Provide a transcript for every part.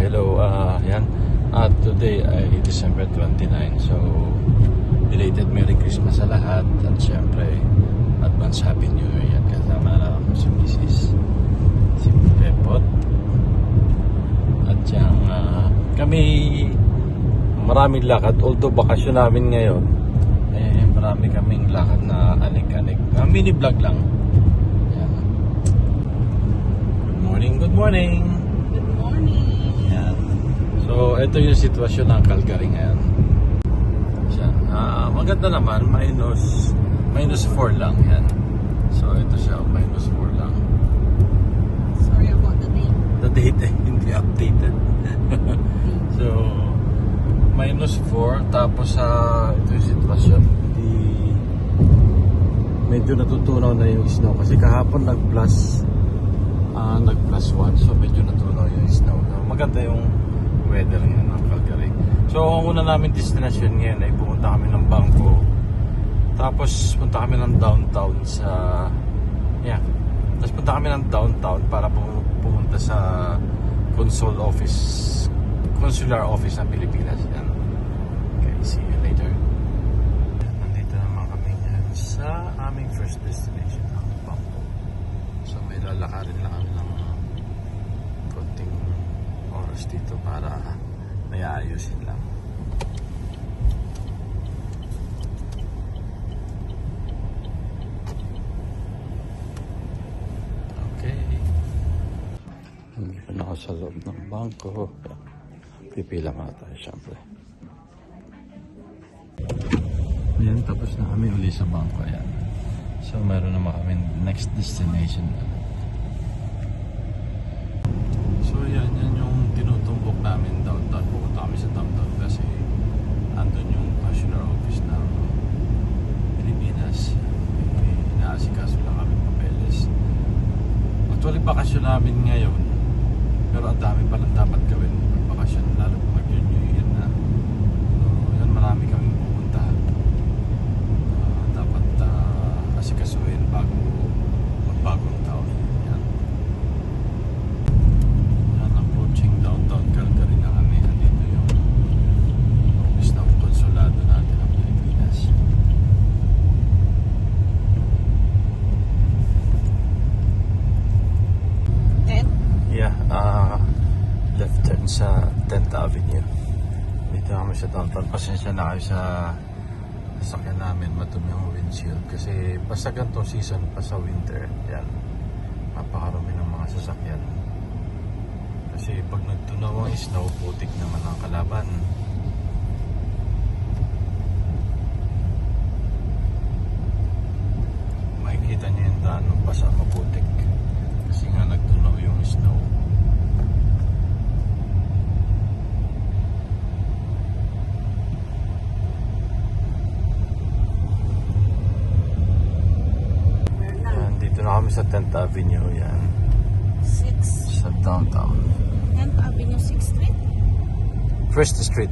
hello. Yan. Today ay December 29. So, belated Merry Christmas sa lahat. At syempre, advance Happy New Year. Yan. Kasama na lang si Mrs. Si Pepot. At yan, kami maraming lakad. Although bakasyon namin ngayon, marami kaming lakad na anik-anik. Mini vlog lang. Yan. Good morning, good morning. Good morning. Yan. So, ito yung sitwasyon ng Calgary ngayon. Yan. Maganda naman, minus 4 lang yan. So, ito siya, minus 4 lang. Sorry about the date. The date ay hindi updated. So, minus 4, tapos ito yung sitwasyon. Medyo natutunaw na yung snow kasi kahapon nag-plus 1, so medyo natunaw yung snow. Maganda yung weather ngayon ng Calgary. So ang una namin destination ngayon ay pumunta kami ng Bangko, tapos punta kami ng downtown tapos punta kami ng downtown para pumunta sa consular office ng Pilipinas. Yan. Okay, see you later. Nandito naman kami ngayon sa aming first destination, ang Bangko. So may lalakarin lang kami ng konting oras dito para may ayusin lang. Okay. Nandito na ako sa loob ng bangko. Pipila muna tayo syempre. Ayan, tapos na kami uli sa bangko. Ayan. So meron naman kami next destination. So yan yung tinutumbok namin downtown. Pupunta kami sa downtown kasi andun yung consular office ng Pilipinas. May inaasikaso lang kami papeles. Actually bakasyon namin ngayon, pero ang dami palang dapat gawin pag bakasyon, lalo kung mag-New Year na. So yan, marami kaming pupuntahan. Dapat asikasuhin bago magbagong taon. Yan. Yan, approaching downtown Calgary na kami. Nandito yung office ng konsulado natin ng Pilipinas. Yeah, left turn sa 10th Avenue. Dito kami sa downtown. Pasensya na kayo sa sasakyan namin, madumi ang windshield kasi basta ganitong season pa sa winter, yan, napakarami ng mga sasakyan kasi pag nagtunaw ang snow, putik naman ang kalaban. Makikita niyo yung daan ng basa, maputik kasi nga nagtunaw yung snow. Dito na kami sa 10th Avenue, yan. 6. Sa downtown. 10th Avenue, 6th Street? First Street.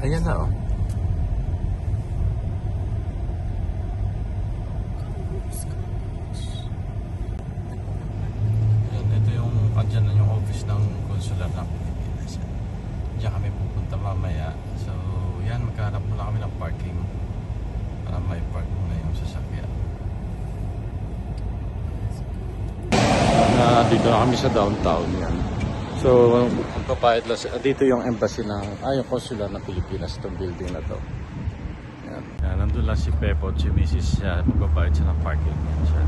Ayan na, oh. Ayan, ito yung, andyan na yung office ng consular ng Pilipinas. Diyan kami pupunta mamaya. So, yan, magkahanap muna kami ng parking para may park muna yung sasakyan. Dito na kami sa downtown, yan. So, magpapahit lang. Dito yung embassy yung consular ng Pilipinas, itong building na to. Yan. Yan, nandun lang si Pepo at si Mrs. Siya, magpapahit siya ng parking. Yan siya.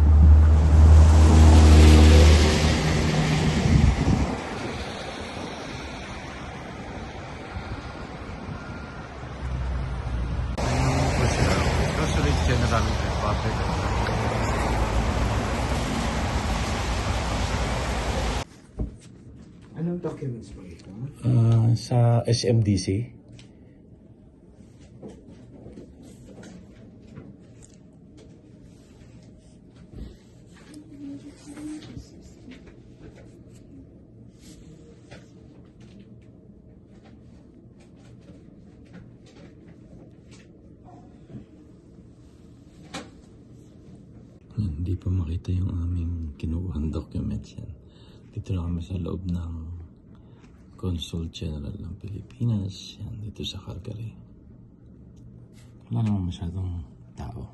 Consulate General Republic. Anong documents mo ito? Sa SMDC. Hindi pa makita yung aming kinuhang documents yan. Dito na kami sa loob ng Consul General ng Pilipinas. Yan, dito sa Calgary. Wala naman masyadong tao.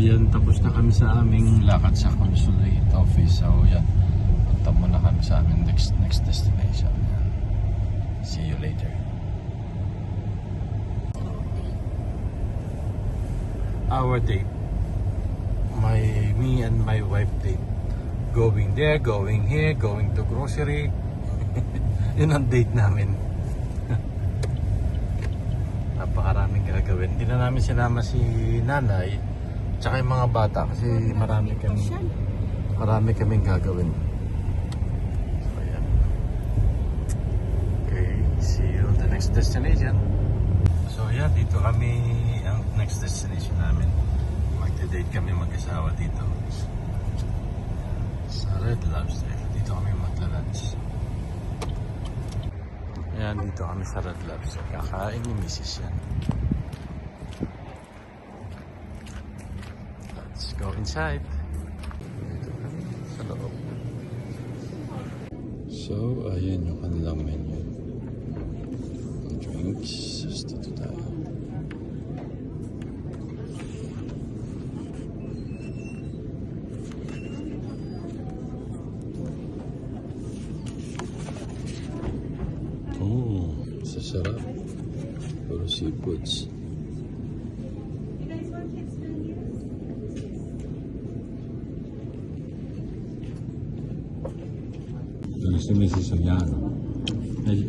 Yan, tapos na kami sa aming lakad sa consulate office. So yan, punta muna kami sa aming next destination. Yan. See you later. Our date, me and my wife date, going there, going here, going to grocery. Yun ang date namin. Napakaraming gagawin. Hindi na namin sinama si nanay tsaka yung mga bata kasi marami kaming gagawin. So yan. Okay, see you on the next destination. So yan, dito kami ang next destination namin. Magde-date kami mag-asawa dito sa Red Lobster. Dito kami magla-lunch. Yan, dito kami sa Red Lobster. Kakain ni Mrs. yan. Let's go inside. Dito kami sa loob. So, ayan yung kanilang menu. Drinks. Dito tayo. Sarap. Puro seafoods. Gusto mo si Soyano.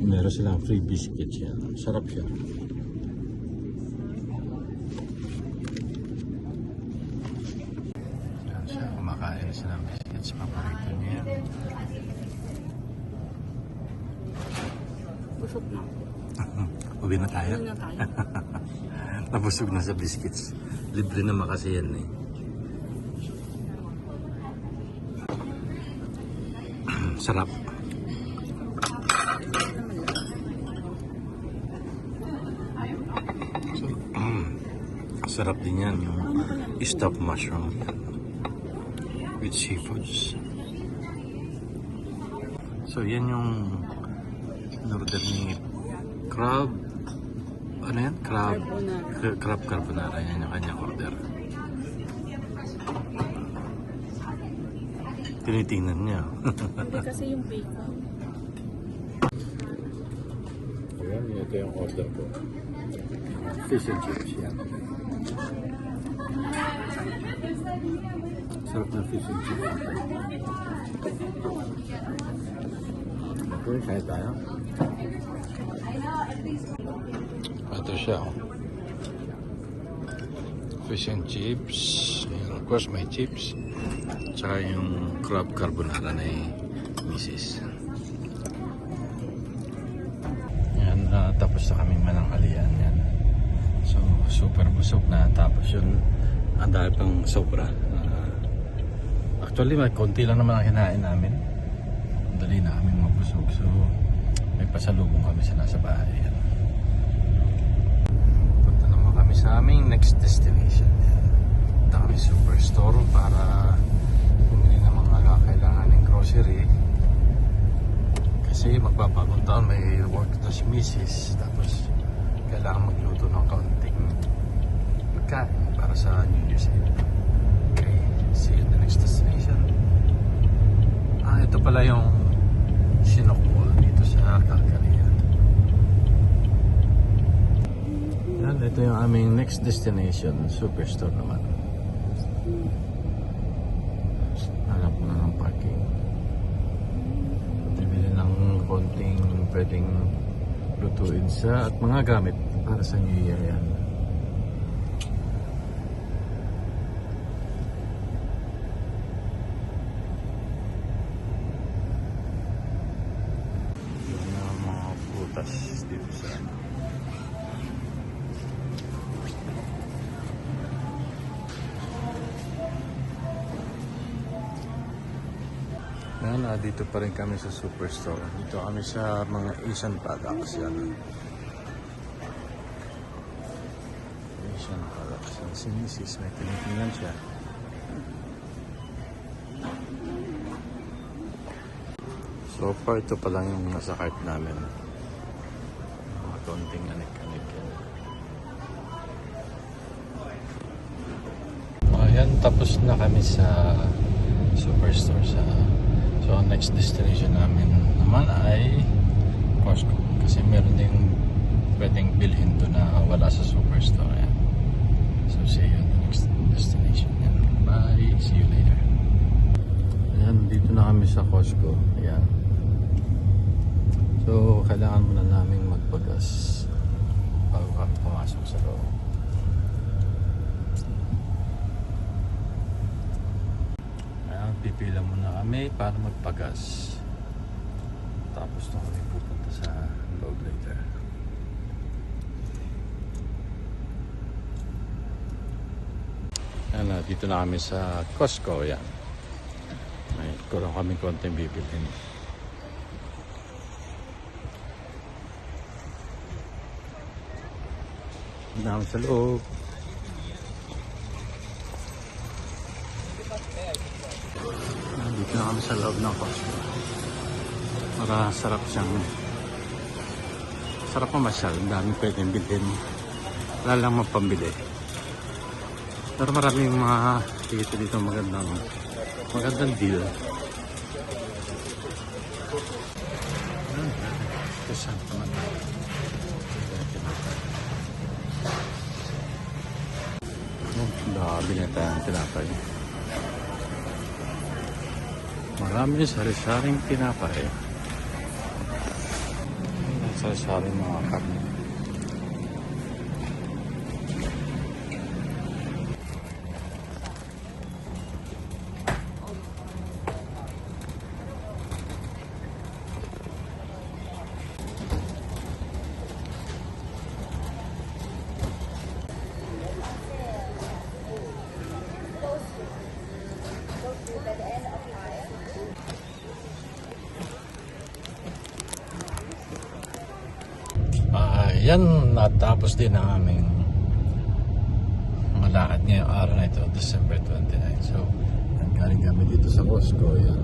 Meron silang free biscuits yan. Sarap siya. Yan siya. Kumakain siya ng biscuits. Paborito niya. Busog na. Uwi na tayo. Uwi na tayo. Nabusog na sa biscuits. Libre naman kasi yan eh. Sarap. Sarap din yan. Yung stuffed mushroom with seafoods. So yan yung order ni crab. Ano yan? Crab carbonara. Yan yung kanyang order. Tinitingnan niya. Hindi kasi yung bacon. Ayan, ito yung order ko. Fish and chips yan. Sarap na fish and chips. Okay, kaya tayo. Ito siya. Fish and chips. Of course, may chips. Tsaka yung crab carbonara ni Mrs. Yan, tapos na kaming mananghalian. Yan. So, super busog na. Tapos yun, ang dahil pang sobra. Actually, may konti lang naman ang kinain namin. Dali na kaming mabusog. So, may pasalubong kami sa nasa bahay. Yan. Punta naman kami sa aming next destination. Punta kami superstore para bumili ng mga kakailanganing grocery. Kasi magbabagong taon, may work na si Mrs. Tapos kailangan magluto ng kaunting magkain para sa New Year's Eve. Okay, see you in the next destination. Ito pala yung Chinook Mall dito sa Calgary. Yan, ito yung aming next destination, superstore naman. Hanap na ng parking. Bibili ng konting pwedeng lutuin sa at mga gamit para sa New Year yan. Yan ang mga prutas dito sa yan, dito pa rin kami sa superstore. Dito kami sa mga Asian products yan. Asian products. Yan si Mrs. May tinitingnan siya. So far, ito pa lang yung nasa cart namin. Mga konting anik-anik yan. Ayan, tapos na kami sa Superstore. So, ang next destination namin naman ay Costco. Kasi meron din pwedeng bilhin doon na wala sa Superstore. Ayan. So, see you in the next destination. Ayan. Bye! See you later. Ayan, dito na kami sa Costco. Ayan. So, kailangan muna namin magpagas bago kami pumasok sa loob. Ayan, pipila muna kami para magpagas. Tapos na kami pupunta sa loob later. Ayan na, dito na kami sa Costco. Ayan. May kurang kami konting bibilhin. Namin sa loob. Dito na kami sa loob ng Costco. Para sarap siyang mamasyal. Ang daming pwedeng bilhin. Wala lang mapambili. Pero maraming mga dito magandang deal. Kasama naman tayo. Dami na tayong tinapay. Marami sari-saring tinapay. Sari-saring mga karne. Yan, natapos din ang aming malakad ngayong araw na ito, December 29. So, galing kami dito sa Costco. Yan.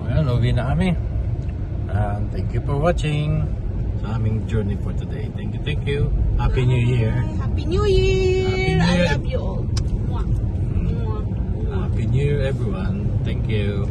Ayan, uwi na kami. And thank you for watching sa aming journey for today. Thank you. Happy New Year. Happy New Year! Happy New Year. I love you all. Mwah. Mwah. Mwah. Happy New Year, everyone. Thank you.